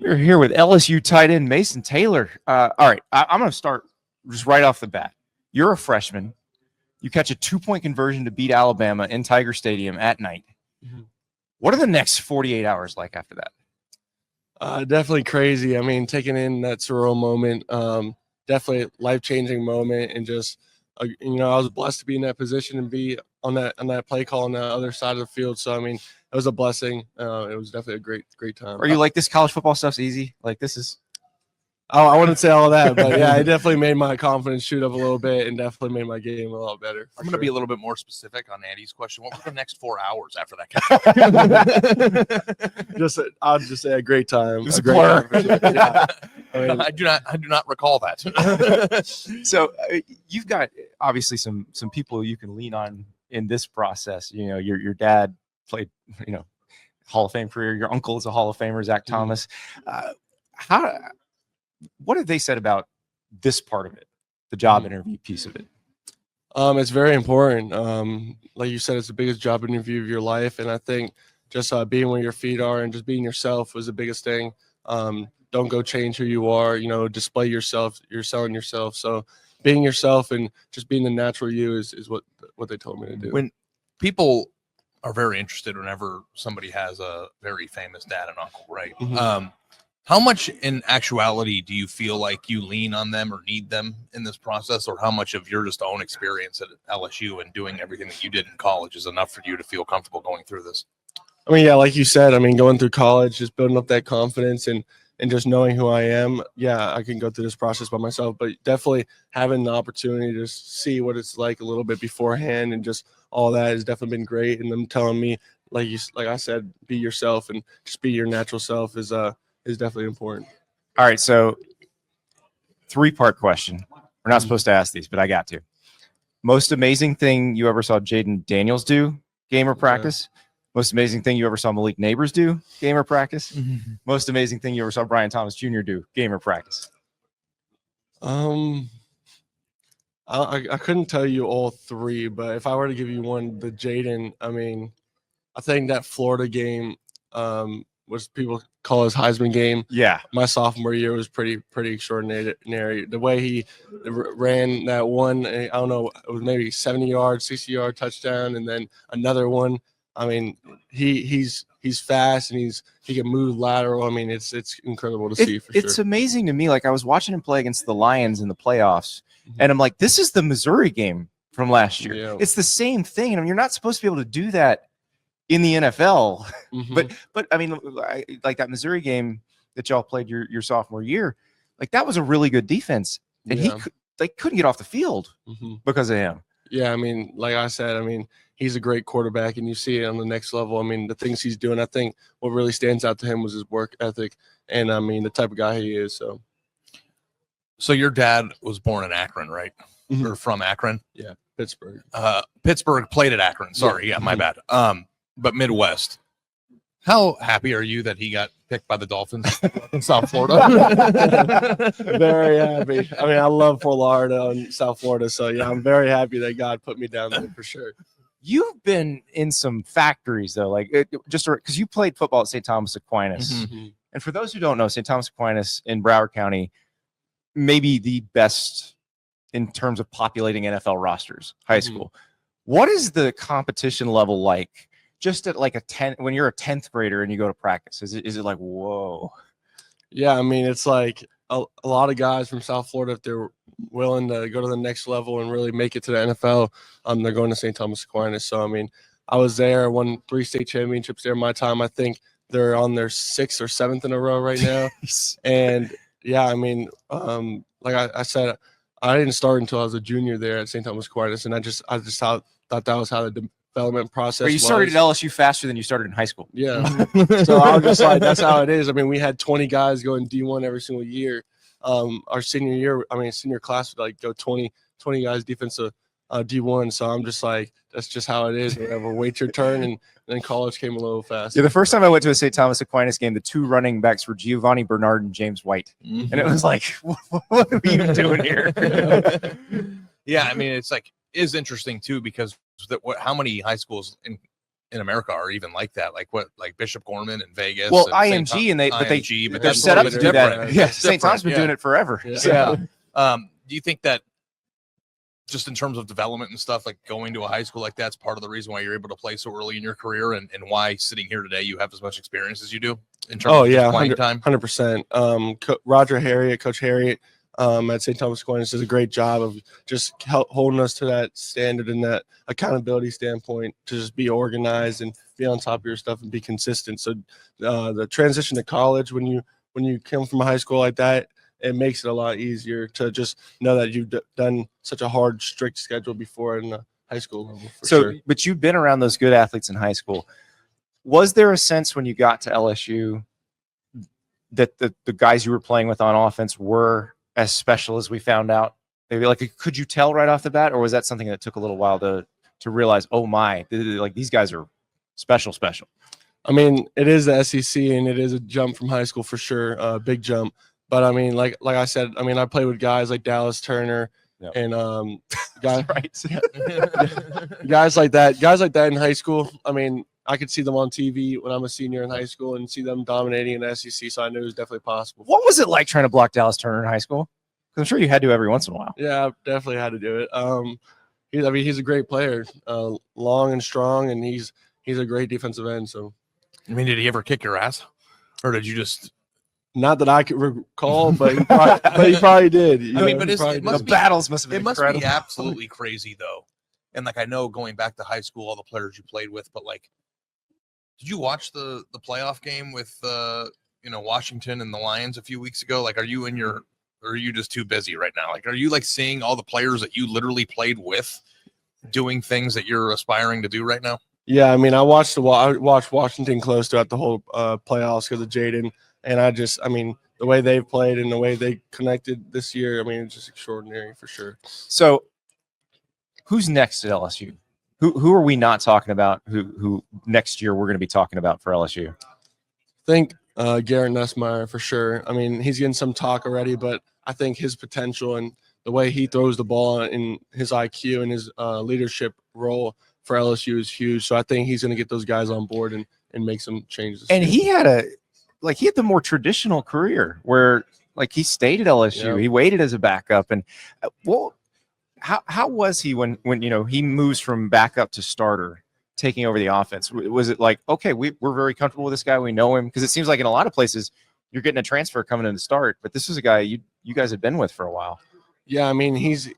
We're here with LSU tight end Mason Taylor. All right, I'm going to start just right off the bat. You're a freshman. You catch a 2-point conversion to beat Alabama in Tiger Stadium at night. Mm-hmm. What are the next 48 hours like after that? Definitely crazy. I mean, taking in that surreal moment, definitely life-changing moment, and just I was blessed to be in that position and be on that play call on the other side of the field. So I mean, it was a blessing. It was definitely a great time. Are you like, this college football stuff's easy? Like, this is. Oh, I wouldn't say all that, but yeah, it definitely made my confidence shoot up a little bit, and definitely made my game a lot better. I'm going to be a little bit more specific on Andy's question. What were the next 4 hours after that catch? I'll just say a great time. It was a blur. Yeah. I do not recall that. So you've got obviously some people you can lean on in this process. You know, your dad played, Hall of Fame career. Your uncle is a Hall of Famer, Zach Thomas. What have they said about this part of it, the job interview piece of it? It's very important. Like you said, it's the biggest job interview of your life, and I think just being where your feet are and just being yourself was the biggest thing. Don't go change who you are. Display yourself. You're selling yourself. So being yourself and just being the natural you is what they told me to do. When people are very interested, whenever somebody has a very famous dad and uncle, right? Mm-hmm. How much in actuality do you feel like you lean on them or need them in this process, or how much of your just own experience at LSU and doing everything that you did in college is enough for you to feel comfortable going through this? I mean, yeah, like you said, going through college, just building up that confidence and just knowing who I am. Yeah, I can go through this process by myself, but definitely having the opportunity to see what it's like a little bit beforehand and just all that has definitely been great. And them telling me, like I said, be yourself and just be your natural self is definitely important. All right, so 3-part question. We're not supposed to ask these, but I got to. Most amazing thing you ever saw Jaden Daniels do, game or practice? Yeah. Most amazing thing you ever saw Malik Neighbors do, game or practice? Mm-hmm. Most amazing thing you ever saw Brian Thomas Jr. do, game or practice? I couldn't tell you all 3, but if I were to give you one, the Jaden, I think that Florida game, which people call his Heisman game. Yeah. My sophomore year was pretty extraordinary. The way he ran that one, I don't know, it was maybe 70-yard, 60-yard touchdown, and then another one. He's fast and he can move lateral. It's incredible to see for sure. It's amazing to me. Like, I was watching him play against the Lions in the playoffs, and I'm like, this is the Missouri game from last year. Yeah. It's the same thing. You're not supposed to be able to do that in the NFL. Mm-hmm. But like that Missouri game that y'all played your sophomore year, like, that was a really good defense, and they couldn't get off the field because of him. Yeah, like I said, he's a great quarterback, and you see it on the next level. The things he's doing, I think what really stands out to him was his work ethic and, the type of guy he is. So your dad was born in Akron, right? Mm-hmm. Or from Akron? Yeah, Pittsburgh. Pittsburgh played at Akron. Sorry, yeah, my bad. But Midwest. How happy are you that he got picked by the Dolphins in South Florida? Very happy. I love Fort Lauderdale and South Florida, so yeah, I'm very happy that God put me down there for sure. You've been in some factories though, like just because you played football at St. Thomas Aquinas, and for those who don't know, St. Thomas Aquinas in Broward County, maybe the best in terms of populating NFL rosters, high school. What is the competition level like? Just at like when you're a 10th grader and you go to practice, is it like, whoa? Yeah, it's like a lot of guys from South Florida, if they're willing to go to the next level and really make it to the NFL, they're going to St. Thomas Aquinas. So, I was there, won 3 state championships there my time. I think they're on their 6th or 7th in a row right now. And yeah, like I said, I didn't start until I was a junior there at St. Thomas Aquinas, and I just thought that was how the development process. But you started at LSU faster than you started in high school. Yeah. So I was just like, that's how it is. We had 20 guys going D1 every single year. Our senior year, senior class would like go 20 guys defensive D1. So I'm just like, that's just how it is. Whatever, wait your turn. And then college came a little fast. Yeah, the first time I went to a St. Thomas Aquinas game, the 2 running backs were Giovanni Bernard and James White. And it was like, what are you doing here? Yeah, it's like, is interesting too, because how many high schools in in America are even like that. Like Bishop Gorman in Vegas. Well, and IMG, but they're that's set up to totally do that. different. Yeah, It's St. Thomas has been different, doing it forever. Yeah. So. Yeah. Do you think that just in terms of development and stuff, like going to a high school like that's part of the reason why you're able to play so early in your career, and why sitting here today you have as much experience as you do in terms of just playing time? 100%. Roger Harriet, Coach Harriet at St. Thomas Aquinas does a great job of just holding us to that standard and that accountability standpoint to just be organized and be on top of your stuff and be consistent. So the transition to college, when you come from a high school like that, it makes it a lot easier to just know that you've done such a hard, strict schedule before in the high school level. But you've been around those good athletes in high school. Was there a sense when you got to LSU that the guys you were playing with on offense were as special as we found out? Maybe like, could you tell right off the bat, or was that something that took a little while to realize, oh my, like these guys are special? I mean, it is the SEC, and it is a jump from high school for sure, a big jump. But I mean, like I said, I mean, I played with guys like Dallas Turner and guys like that in high school. I mean, I could see them on TV when I'm a senior in high school and see them dominating in the SEC. So I knew it was definitely possible. What was it like trying to block Dallas Turner in high school? Because I'm sure you had to every once in a while. Yeah, I definitely had to do it. He's a great player, long and strong, and he's a great defensive end. So, I mean, did he ever kick your ass, or did you just? Not that I could recall, but he probably did. The battles must have been incredible. Be absolutely crazy though. And like, I know going back to high school, all the players you played with, but like, did you watch the playoff game with Washington and the Lions a few weeks ago? Like, or are you just too busy right now? Like, are you like seeing all the players that you literally played with doing things that you're aspiring to do right now? Yeah, I mean, I watched Washington close throughout the whole playoffs because of Jaden. And the way they've played and the way they connected this year, I mean, it's just extraordinary for sure. So who's next at LSU? Who are we not talking about who next year we're going to be talking about for LSU? I think Garrett Nussmeier for sure. I mean, he's getting some talk already, but I think his potential and the way he throws the ball and his IQ and his leadership role for LSU is huge. So I think he's going to get those guys on board and make some changes. And he had the more traditional career where like he stayed at LSU. Yeah. He waited as a backup. And how was he when he moves from backup to starter, taking over the offense? Was it like, okay, we're very comfortable with this guy, we know him? Because it seems like in a lot of places you're getting a transfer coming in to start, but this is a guy you guys had been with for a while. Yeah, I mean he's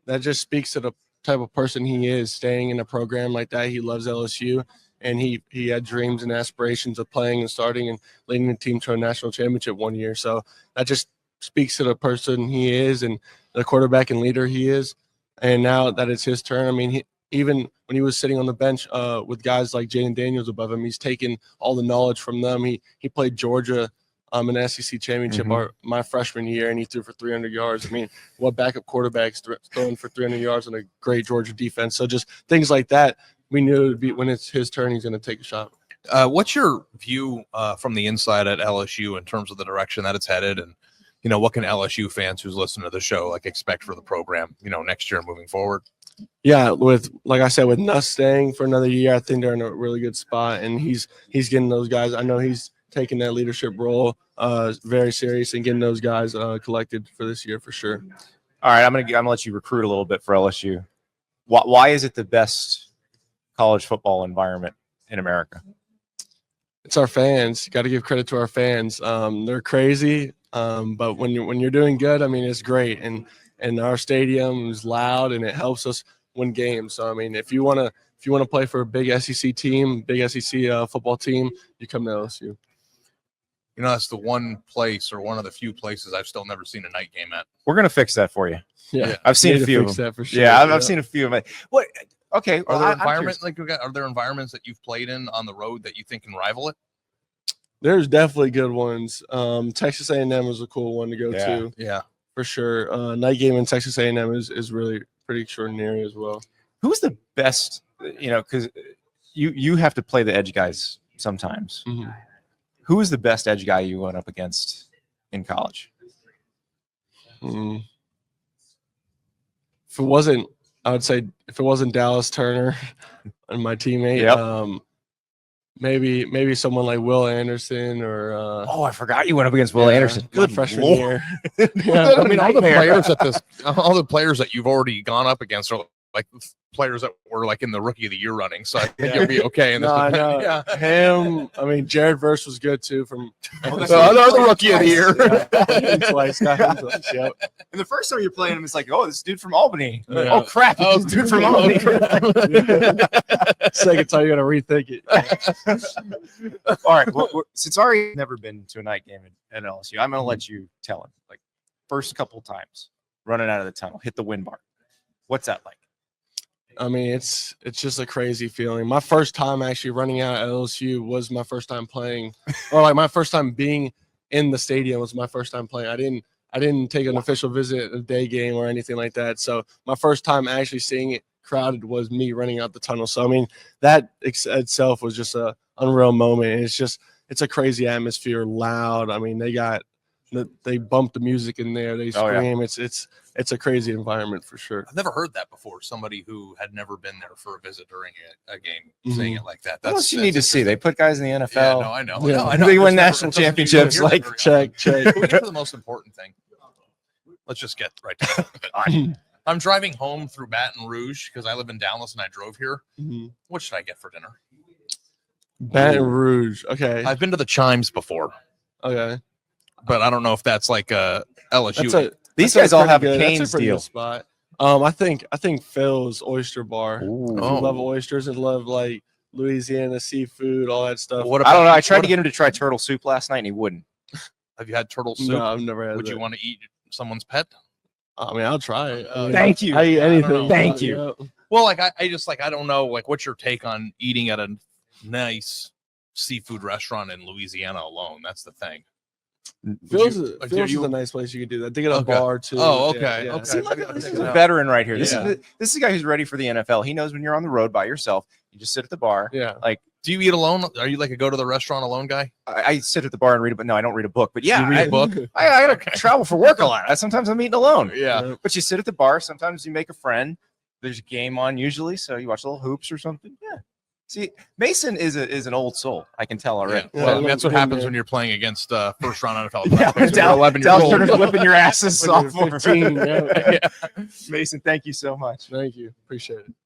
that just speaks to the type of person he is, staying in a program like that. He loves LSU. And he had dreams and aspirations of playing and starting and leading the team to a national championship one year. So that just speaks to the person he is and the quarterback and leader he is. And now that it's his turn, I mean, even when he was sitting on the bench with guys like Jaden Daniels above him, he's taken all the knowledge from them. He played Georgia in the SEC championship my freshman year, and he threw for 300 yards. I mean, what backup quarterback's throwing for 300 yards on a great Georgia defense? So just things like that. We knew it would be when it's his turn, he's going to take a shot. What's your view from the inside at LSU in terms of the direction that it's headed? And, what can LSU fans who's listening to the show like expect for the program, next year moving forward? Yeah, like I said, with Nuss staying for another year, I think they're in a really good spot. And he's getting those guys. I know he's taking that leadership role very serious and getting those guys collected for this year for sure. All right, I'm gonna let you recruit a little bit for LSU. Why is it the best college football environment in America? It's our fans. Got to give credit to our fans. They're crazy, but when you're doing good, I mean, it's great. And our stadium is loud and it helps us win games. So I mean, if you want to play for a big SEC team, big SEC football team, you come to LSU. That's the one place or one of the few places I've still never seen a night game at. We're gonna fix that for you. Yeah, I've seen a few of them. That for sure. Yeah, I've seen a few of them. What? Okay. Are there environments that you've played in on the road that you think can rival it? There's definitely good ones. Texas A&M was a cool one to go to. Yeah, for sure. Night game in Texas A&M is really pretty extraordinary as well. Who's the best? Because you have to play the edge guys sometimes. Mm-hmm. Who is the best edge guy you went up against in college? If it wasn't I would say if it wasn't Dallas Turner and my teammate, Yep. maybe someone like Will Anderson or Oh, I forgot you went up against Will Anderson. my Good freshman Lord. year. Yeah, I mean, all the nightmare. players that you've already gone up against are like players that were like in the rookie of the year running. So I think you'll be okay. In this No, I know. Yeah. Him. I mean, Jared Verse was good too. From Another rookie of the year. Got him twice. Yep. And the first time you're playing him, it's like, oh, this dude from Albany. Yeah. Oh crap, Oh, this dude from Albany. Second time you're gonna rethink it. All right. Well, since Ari's never been to a night game at LSU, I'm gonna let you tell him. Like first couple times running out of the tunnel, hit the wind bar. What's that like? I mean, it's just a crazy feeling. My first time actually running out at LSU was my first time playing, or like my first time being in the stadium was my first time playing. I didn't take an official visit, a day game or anything like that. So my first time actually seeing it crowded was me running out the tunnel. So I mean, that itself was just a unreal moment. And it's a crazy atmosphere, loud. I mean, they bump the music in there, they scream. It's a crazy environment for sure. I've never heard that before. Somebody who had never been there for a visit during a game saying it like that. What else you need to see? They put guys in the NFL. Yeah, no, I know. Yeah. No, I know. They win There's national it doesn't usually championships, hear that like, very check. often. Can we get to the most important thing? Let's just get right to it. I'm driving home through Baton Rouge because I live in Dallas and I drove here. What should I get for dinner? Baton Rouge. Okay. I've been to the Chimes before, Okay. but I don't know if that's like a LSU. These That's guys all pretty have a good- that's Cane's pretty good deal. spot. I think Phil's Oyster Bar. If you love oysters and love like Louisiana seafood, all that stuff. What I don't know. I what tried to get him to try turtle soup last night and he wouldn't. Have you had turtle soup? No, I've never had Would you that. want to eat someone's pet? I mean, I'll try it. I mean, Thank you. I eat I don't anything. know. Thank you. Yeah. Well, like I just like I don't know like what's your take on eating at a nice seafood restaurant in Louisiana alone? That's the thing. Phil's, you- Phil's do is you- a nice place you can do that. They get a Okay. bar too. Oh, okay, Yeah, okay. See, look, I gotta this check is it a out. veteran right here. This Yeah. is a guy who's ready for the NFL. He knows when you're on the road by yourself, you just sit at the bar. Yeah. Like Do you eat alone? Are you like a go to the restaurant alone guy? I sit at the bar and read it, but no, I don't read a book. But yeah, You read a book? I gotta travel for work a lot. Sometimes I'm eating alone. Yeah. But you sit at the bar. Sometimes you make a friend. There's a game on usually, so you watch little hoops or something. Yeah. See, Mason is an old soul. I can tell already. Yeah. Well, I mean, that's what Yeah. happens when you're playing against first round NFL Yeah, draft picks when you're Dallas 11 years Dallas old. Turner's whipping your asses When you're sophomore. 15, yeah. Mason, thank you so much. Thank you. Appreciate it.